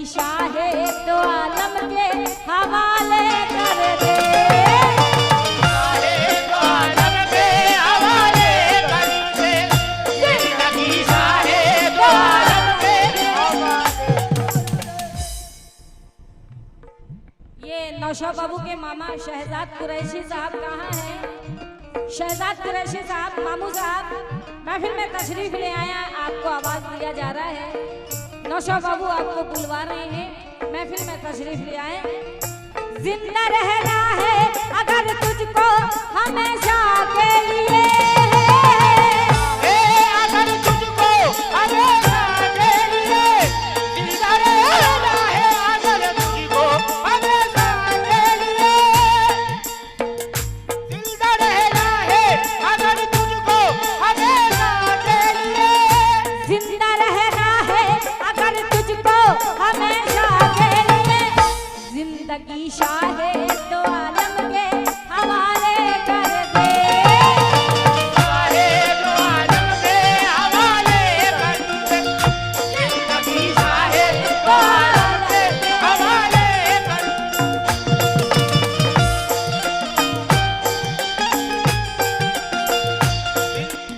शाहे तो आलम के हवाले कर दे। नौशाद बाबू के मामा शहजाद कुरैशी साहब कहाँ हैं? शहजाद कुरैशी साहब, मामू साहब महफिल में तशरीफ ले आया, आपको आवाज दिया जा रहा है। नौशाद बाबू आपको बुलवा रहे हैं, महफिल में तशरीफ ले आए। जिंदा रहना है अगर तुझको हमेशा के लिए, अगर तुझको हमेशा के लिए, जिंदा रहना है अगर तुझको हमेशा के लिए, जिंदा रहना है अगर तुझको हमेशा के लिए, जिंदा रहना है अगर तुझको हमेशा के लिए, जिंदगी शाहे तो आलम के हवाले कर दे। शाहे तो आलम के हवाले कर दे, जिंदगी शाहे तो आलम के हवाले कर दे।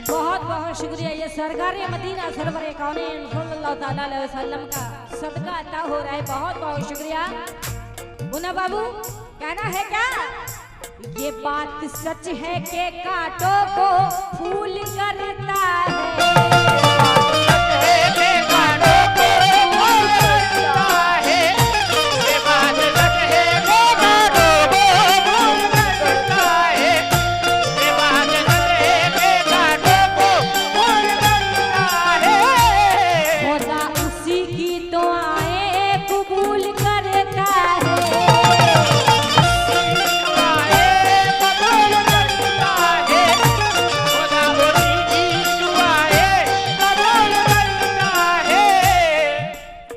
बहुत बहुत शुक्रिया। ये सरकारे मदीना सरवर कौनैन सल्लल्लाहु ताला अलैहि वसल्लम का सदका अता हो रहा है। बहुत बहुत शुक्रिया। मुन्ना बाबू कहना है क्या? ये बात सच है कि कांटों को फूल करता है। खुदा उसी की दुआएं कबूल करता है।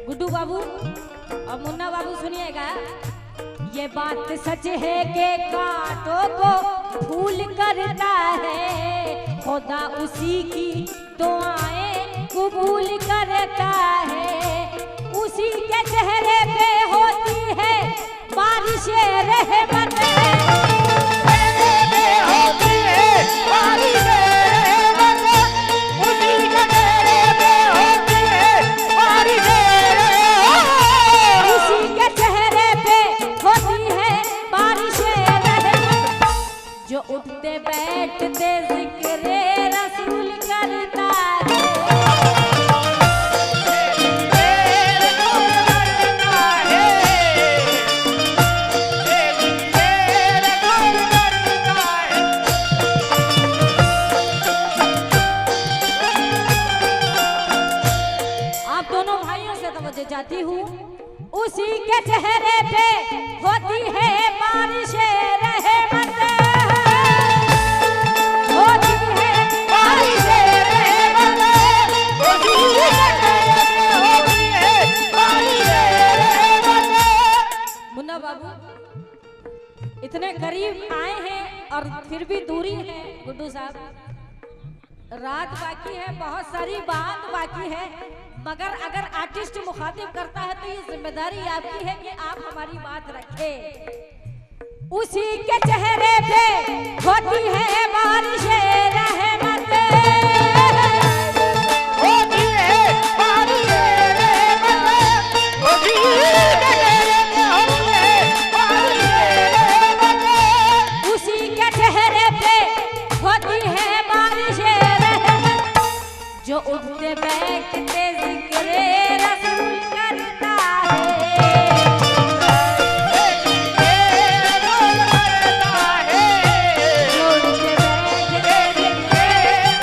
गुड्डू बाबू और मुन्ना बाबू सुनिएगा, ये बात सच है कि कांटों को फूल करता है। खुदा उसी की दुआएं कबूल करता है। उसी के चेहरे पे होती है बारिश रहमत। उसी के चेहरे पे होती है बारिश रहमत। जो उठते बैठते जिक्र रसूल करता है। आप दोनों भाइयों से तवज्जो चाहती हूँ। उसी के चेहरे पे होती है बारिश रहमत, होती है बारिश रहमत। उसी के चेहरे पे होती है बारिश रहमत। मुन्ना बाबू इतने करीब आए हैं और फिर भी दूरी है। गुड्डू साहब, रात बाकी है, बहुत सारी बात बाकी है, मगर अगर आर्टिस्ट मुखातिब करता है तो ये जिम्मेदारी आपकी है कि आप हमारी बात रखें। उसी के चेहरे पे होती है बारिश रहमत, होती है बारिश रहमत, होती है बारिश रहमत। उसी के चेहरे पे होती है बारिश रहमत। जो उठते बैठते जिक्र रसूल करता है। जो उठते बैठते जिक्र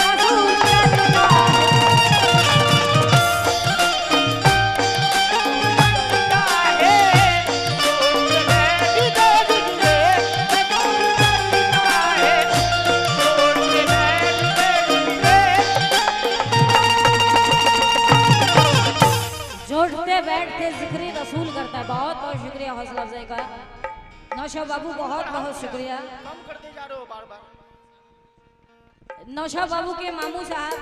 रसूल करता बैठते जिक्र रसूल करता है। बहुत बहुत शुक्रिया हौसला अफजाई का। नौशाद बाबू बहुत बहुत शुक्रिया। कम करते जा रहे हो बार बार। नौशाद बाबू के मामू साहब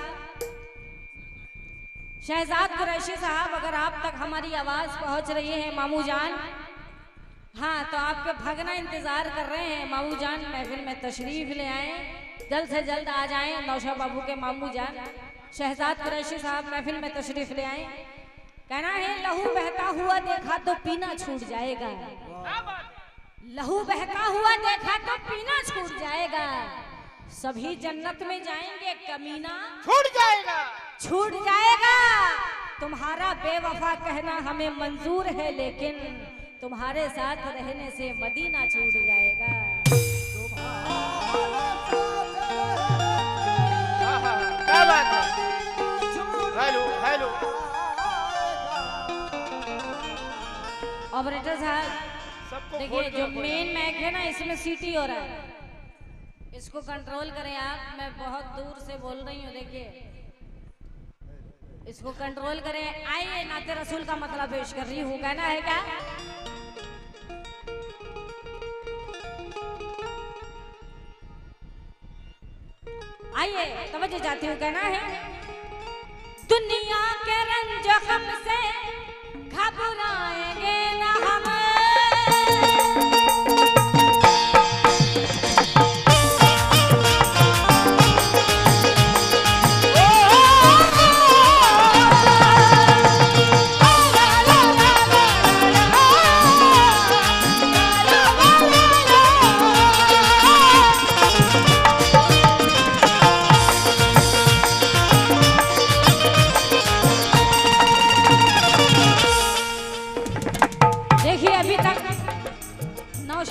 शहजाद कुरैशी साहब, अगर आप तक हमारी आवाज पहुंच रही है मामू जान, हाँ तो आपके भगना इंतजार कर रहे हैं। मामू जान महफिल में तशरीफ ले आए, जल्द से जल्द आ जाएं। नौशाद बाबू के मामू जान शहजाद कुरैशी साहब महफिल में तशरीफ ले आए। कहना है लहू बहता हुआ देखा तो पीना छूट जाएगा, लहू बहता हुआ देखा तो पीना छूट जाएगा। सभी जन्नत में जाएंगे, कमीना छूट जाएगा, छूट जाएगा। तुम्हारा बेवफा कहना हमें मंजूर है, लेकिन तुम्हारे साथ रहने से मदीना छूट जाएगा। क्या बात है। हेलो हेलो ऑपरेटर साहब सबको देखिए, जो मेन मैक है ना इसमें सीटी हो रहा है, इसको कंट्रोल करें आप। मैं बहुत दूर से बोल रही हूँ, देखिए इसको कंट्रोल करें। आइए नाते रसूल का मतलब पेश कर रही हूँ, कहना है क्या? आइए तवज्जो चाहती हूँ, कहना है दुनिया के रंज हमसे घबराएंगे ना हम,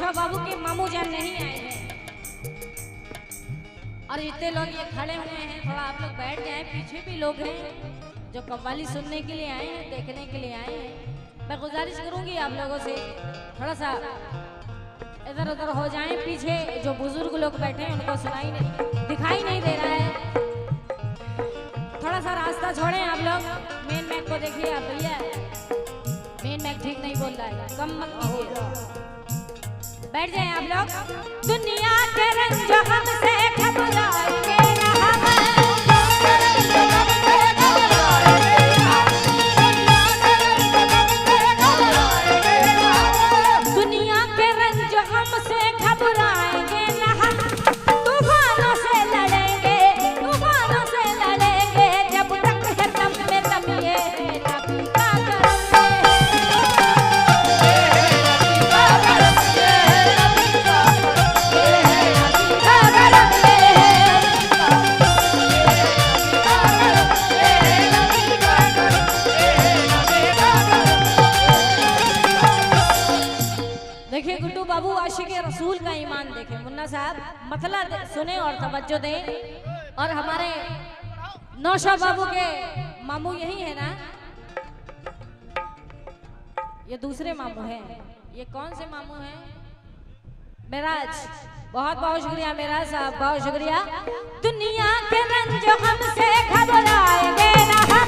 बाबू के मामू जान नहीं आए हैं। और जितने लोग ये खड़े हुए हैं, थोड़ा आप लोग बैठ जाएं। पीछे भी लोग हैं जो कव्वाली सुनने के लिए आए हैं, देखने के लिए आए हैं। मैं गुजारिश करूंगी आप लोगों से थोड़ा सा इधर उधर हो जाएं। पीछे जो बुजुर्ग लोग बैठे हैं उनको दिखाई नहीं दे रहा है, थोड़ा सा रास्ता छोड़ें आप लोग। मेन मैक को देखिए आप भैया, मेन मैक ठीक नहीं बोल रहा है, कम मत कीजिए। बैठ जाएं आप लोग। दुनिया के रंज हमसे घबराएंगे ना हम, दुनिया के रंज हमसे घबराएंगे ना हम। तूफानों से लड़ेंगे, तूफानों से लड़ेंगे, जब तक है दम में दम ये नबी का बाबू आशिक रसूल का ईमान देखें। मुन्ना साहब मतला सुने और तवज्जो दें। और हमारे नौशाद बाबू के मामू यही है ना? ये दूसरे मामू हैं। ये कौन से मामू हैं? मेराज, बहुत बहुत शुक्रिया मेराज साहब, बहुत शुक्रिया। दुनिया के रंज हमसे घबराएंगे ना हम,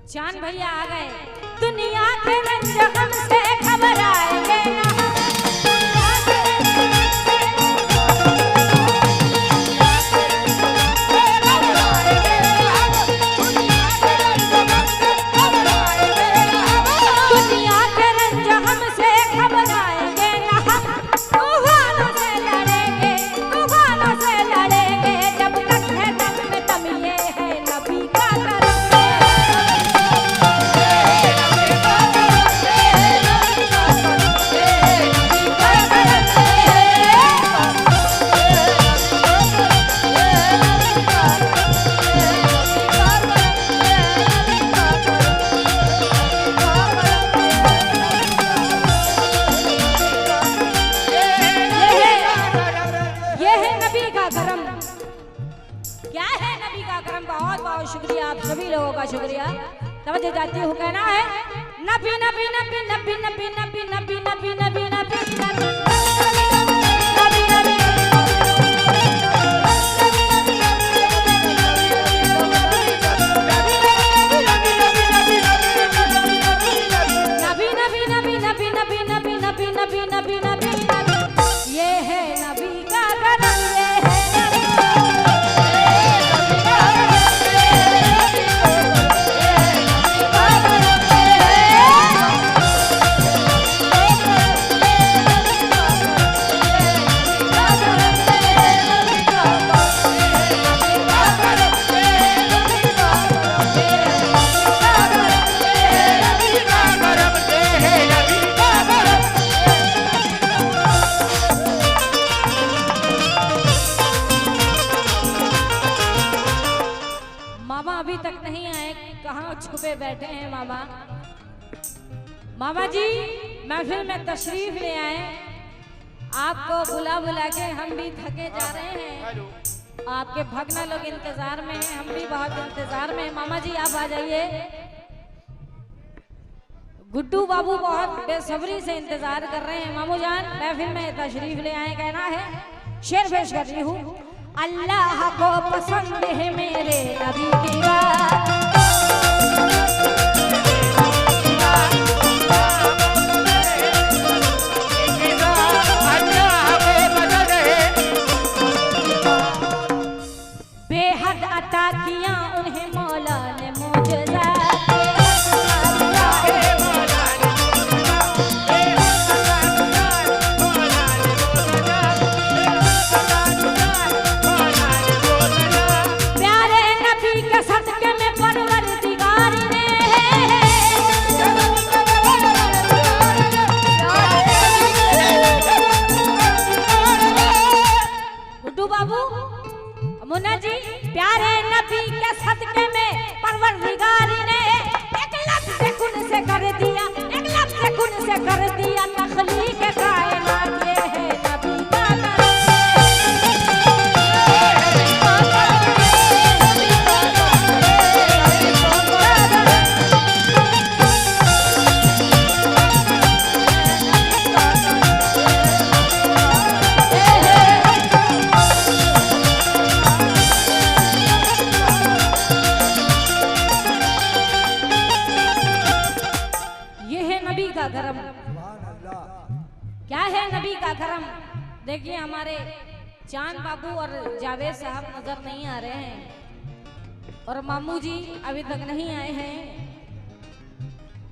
चांद भैया आ गए। दुनिया के रंज हमसे घबराएंगे ना हम, दुनिया के रंज हमसे घबराएंगे ना हम। तूफानों से लड़ेंगे, तूफानों से लड़ेंगे, जब तक है दम में दम ये है नबी का करम। बहुत बहुत शुक्रिया आप सभी लोगों का शुक्रिया। तवज्जो जाती हूँ, कहना है नबी नबी नबी नबी नबी नबी नबी नबी नबी नबी नबी नबी नबी बैठे हैं मामा। मामा जी महफिल में तशरीफ ले आए, आपको बुला बुला के हम भी थके जा रहे हैं। आपके भगना लोग इंतजार में हैं, हम भी बहुत इंतजार में हैं। मामा जी आप आ जाइए। गुड्डू बाबू बहुत बेसब्री से इंतजार कर रहे हैं। मामू जान महफिल में तशरीफ ले आए, कहना है शेर पेश कर रही हूँ। अल्लाह को पसंद है मेरे नबी की बात, बेहद अता किया उन्हें मौला ने मोजज़ा। मुन्ना जी प्यारे नबी के सदके में परवरदिगार ने एक लफ्ज़ से कुन से कर दिया, एक लफ्ज़ से कुन से कर दिया तख्लीक कायनात। ये है नबी का धर्म। क्या है नबी का धर्म? देखिए हमारे चांद बाबू और जावेद साहब नजर नहीं आ रहे हैं और मामू जी अभी तक नहीं आए हैं।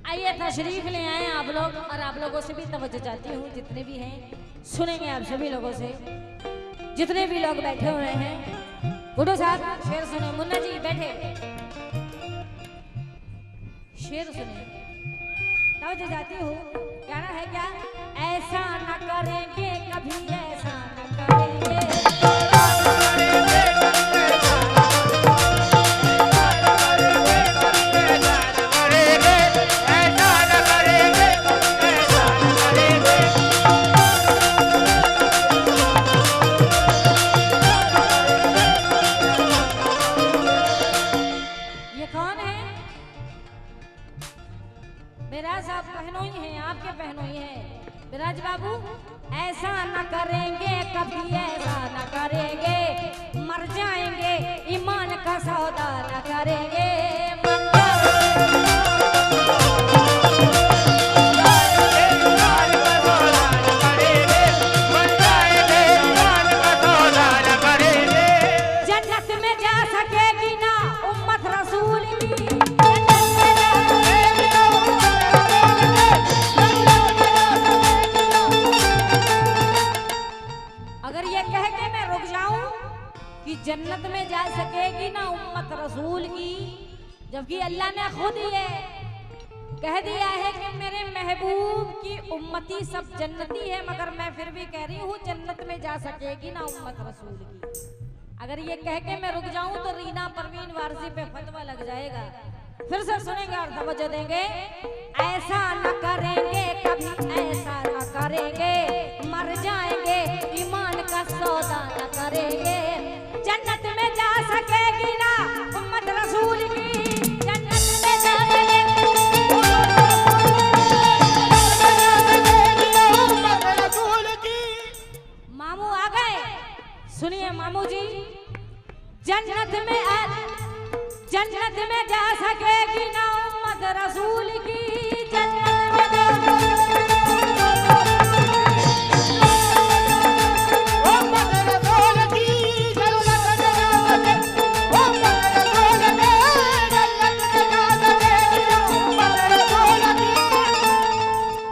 आइए तशरीफ ले आए आप लोग, और आप लोगों से भी तवज्जो चाहती हूँ, जितने भी हैं सुनेंगे आप सभी लोगों से, जितने भी लोग बैठे हुए हैं। गुड्डू साहब शेर सुने। मुन्ना जी बैठे, शेर सुने। तवज्जो चाहती हूँ, कहना है क्या? ऐसा न करेंगे कभी, ऐसा न करेंगे, ये कौन है? मेरा साहब बहनोई हैं, आपके बहनोई हैं। विराज बाबू ऐसा न करेंगे कभी, ऐसा न करेंगे, मर जाएंगे ईमान का सौदा न करेंगे। जन्नत में जा सकेगी ना उम्मत रसूल की, अगर ये कह के मैं रुक जाऊं कि जन्नत में जा सकेगी ना उम्मत रसूल की, जबकि अल्लाह ने खुद ये कह दिया है कि मेरे महबूब की उम्मती सब जन्नती है, मगर मैं फिर भी कह रही हूँ जन्नत में जा सकेगी ना उम्मत रसूल की। अगर ये कह के मैं रुक जाऊं तो रीना परवीन वारसी पे फतवा लग जाएगा। फिर से सुनेंगे और तवज्जो देंगे। ऐसा न करेंगे कभी, ऐसा न करेंगे, मर जाएंगे ईमान का सौदा न करेंगे। जन्नत में जा सकेगी ना उम्मत रसूल की, जन्नत में जा सकेगी उम्मत रसूल की। मामू आ गए, सुनिए मामू जी। जन्नत में जा सकेगी ना उम्मत रसूल की, जन्नत में जा उम्मत रसूल की, जन्नत में जा उम्मत रसूल की, जन्नत में जा सकेगी उम्मत रसूल की।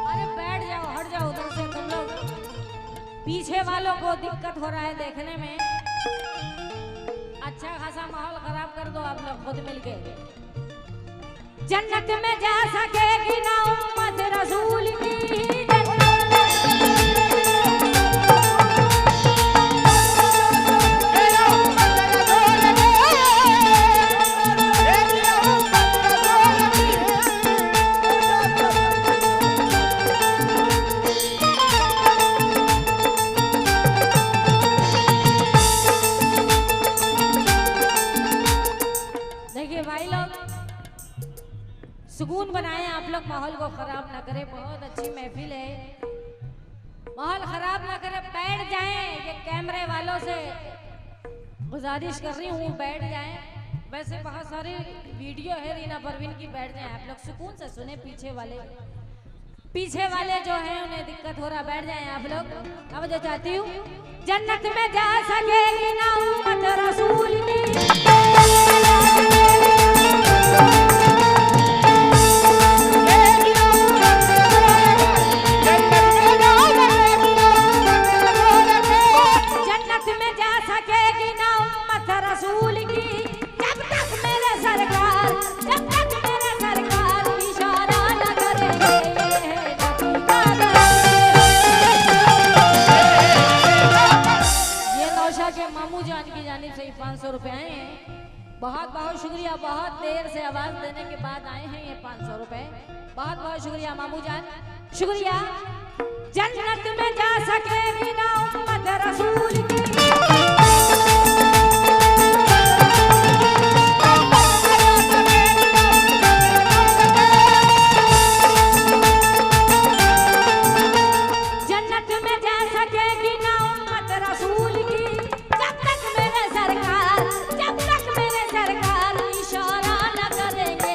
अरे बैठ जाओ, हट जाओ उधर से, तुम लोग पीछे वालों को दिक्कत हो रहा है देखने में। अच्छा खासा माहौल खराब कर दो आप लोग खुद मिलके। जन्नत में जा सकेगी ना उम्मत रसूल की, सुकून बनाए, आप लोग माहौल को खराब ना करें। बहुत अच्छी महफिल है, माहौल खराब ना करें, बैठ जाएं। ये कैमरे वालों से गुजारिश कर रही हूँ, बैठ जाएं। वैसे बहुत सारी वीडियो है रीना परवीन की, बैठ जाएं आप लोग, सुकून से सुने। पीछे वाले जो हैं उन्हें दिक्कत हो रहा, बैठ जाएं आप लोग। अब जो चाहती हूँ, जन्नत में जा सकेगी ना उम्मत रसूल की, जन्नत में जा सकेगी ना उम्मत रसूल की, जब तक मेरे सरकार, जब तक मेरे सरकार इशारा न करेंगे। ये नौशा के मामू जान की जानिब से 500 रुपए आए हैं। बहुत बहुत शुक्रिया, बहुत देर से आवाज देने के बाद आए हैं ये 500 रुपए। बहुत बहुत शुक्रिया मामू जान, शुक्रिया। जन्नत में जा सकेगी ना उम्मत रसूल की, जन्नत में जा सकेगी ना उम्मत रसूल की, जब तक मेरे सरकार, जब तक मेरे सरकार इशारा न करेंगे।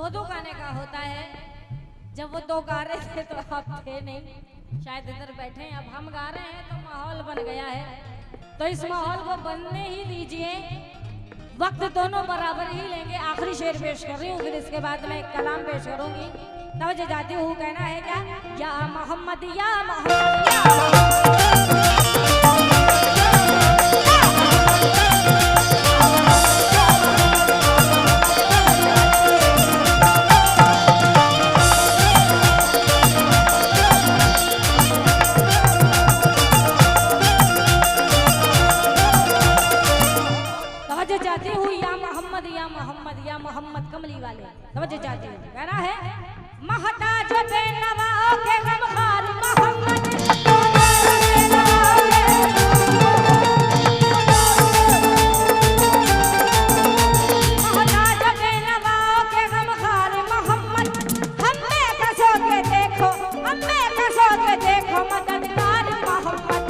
दो गाने का होता है, जब वो दो गा रहे थे तो आप थे नहीं, शायद इधर बैठे हैं। अब हम गा रहे हैं तो माहौल बन गया है, तो इस माहौल को बनने ही दीजिए। वक्त दोनों बराबर ही लेंगे। आखिरी शेर पेश कर रही हूँ, फिर इसके बाद मैं कलाम पेश करूंगी। तवज्जो जाती हूँ, कहना है क्या, या मोहम्मद या मोहम्मद या मोहम्मद। मोहम्मद कमली वाले समझ जाते हैं। कहना है, महताज बेनवाओं के गमखार मोहम्मद, महताज बेनवाओं के गमखार मोहम्मद, हमें कसो के देखो, हमें कसो के देखो, मददगार मोहम्मद।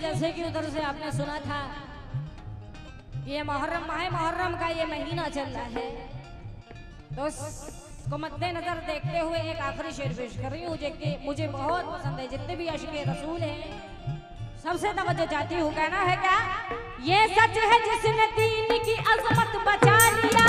जैसे कि उधर से आपने सुना था, ये मुहर्रम, माह मुहर्रम का ये महीना चल रहा है, तो उसको मद्देनजर देखते हुए एक आखिरी शेर पेश कर रही हूँ जो कि मुझे बहुत पसंद है। जितने भी आशिक़े रसूल हैं सबसे तवज्जो चाहती हूँ। कहना है क्या, ये सच है जिसने दीन की अजमत बचा लिया,